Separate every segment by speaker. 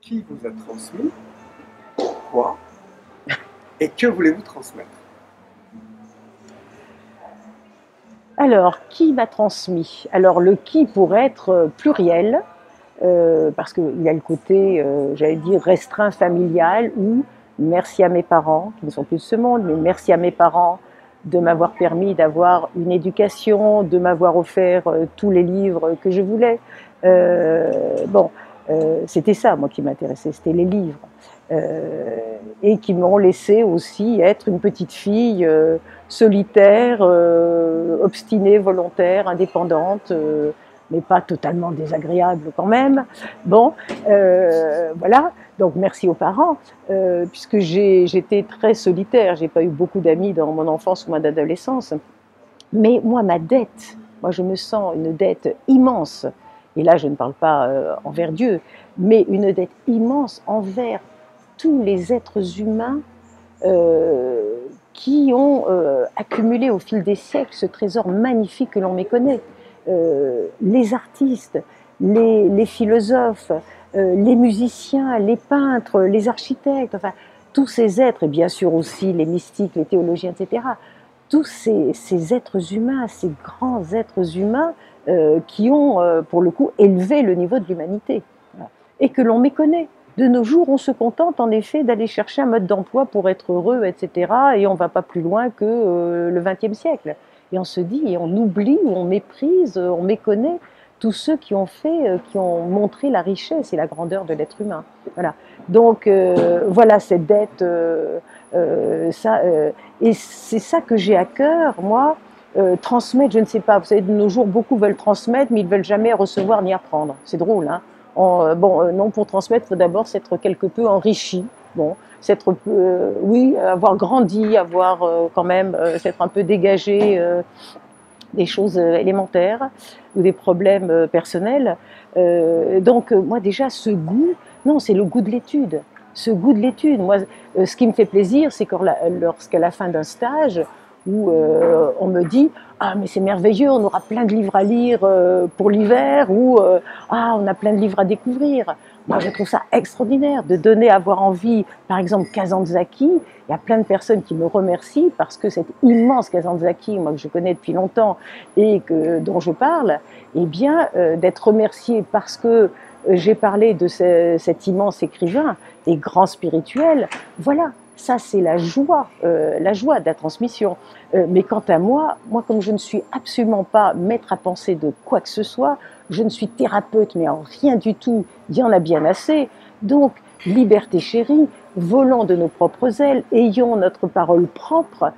Speaker 1: qui vous a transmis, quoi, et que voulez-vous transmettre?
Speaker 2: Alors, qui m'a transmis? Alors, le qui pourrait être pluriel, parce qu'il y a le côté, j'allais dire, restreint familial, ou merci à mes parents, qui ne sont plus de ce monde, mais merci à mes parents de m'avoir permis d'avoir une éducation, de m'avoir offert tous les livres que je voulais. Bon, c'était ça, moi, qui m'intéressait, c'était les livres. Et qui m'ont laissé aussi être une petite fille solitaire, obstinée, volontaire, indépendante, mais pas totalement désagréable quand même. Bon, voilà. Donc merci aux parents, puisque j'étais très solitaire. J'ai pas eu beaucoup d'amis dans mon enfance ou mon adolescence. Mais moi, ma dette, moi je me sens une dette immense. Et là, je ne parle pas envers Dieu, mais une dette immense envers tous les êtres humains qui ont accumulé au fil des siècles ce trésor magnifique que l'on méconnaît. Les artistes, les philosophes, les musiciens, les peintres, les architectes, enfin, tous ces êtres, et bien sûr aussi les mystiques, les théologiens, etc., tous ces êtres humains, ces grands êtres humains qui ont, pour le coup, élevé le niveau de l'humanité, voilà, et que l'on méconnaît. De nos jours, on se contente en effet d'aller chercher un mode d'emploi pour être heureux, etc. Et on ne va pas plus loin que le XXe siècle. Et on se dit, et on oublie, ou on méprise, on méconnaît tous ceux qui ont fait, qui ont montré la richesse et la grandeur de l'être humain. Voilà. Donc voilà cette dette, et c'est ça que j'ai à cœur, moi, transmettre, je ne sais pas, vous savez, de nos jours, beaucoup veulent transmettre, mais ils ne veulent jamais recevoir ni apprendre. C'est drôle, hein. Non, pour transmettre, il faut d'abord s'être quelque peu enrichi. Bon, s'être, oui, avoir grandi, avoir quand même, s'être un peu dégagé des choses élémentaires ou des problèmes personnels. Donc, moi, déjà, ce goût, non, c'est le goût de l'étude. Ce goût de l'étude. Moi, ce qui me fait plaisir, c'est lorsqu'à la fin d'un stage, où on me dit « Ah, mais c'est merveilleux, on aura plein de livres à lire pour l'hiver » ou « Ah, on a plein de livres à découvrir ». Moi, je trouve ça extraordinaire de donner à avoir envie, par exemple, Kazantzakis. Il y a plein de personnes qui me remercient parce que cet immense Kazantzakis, moi que je connais depuis longtemps et dont je parle, eh bien, d'être remercié parce que j'ai parlé de cet immense écrivain et grand spirituel. Voilà. Ça, c'est la joie de la transmission. Mais quant à moi, comme je ne suis absolument pas maître à penser de quoi que ce soit, je ne suis thérapeute, mais en rien du tout, il y en a bien assez. Donc, liberté chérie, volons de nos propres ailes, ayons notre parole propre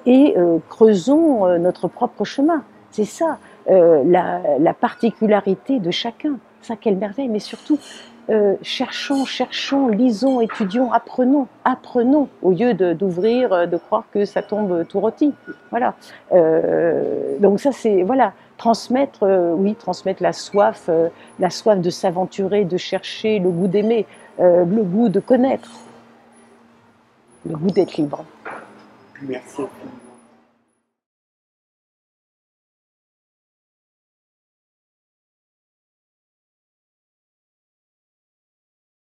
Speaker 2: et creusons notre propre chemin. C'est ça, la particularité de chacun. Ça, quelle merveille, mais surtout, cherchons, lisons, étudions, apprenons, au lieu d'ouvrir, de croire que ça tombe tout rôti. Voilà. Donc ça, c'est, voilà, transmettre, oui, transmettre la soif de s'aventurer, de chercher, le goût d'aimer, le goût de connaître, le goût d'être libre.
Speaker 1: Merci.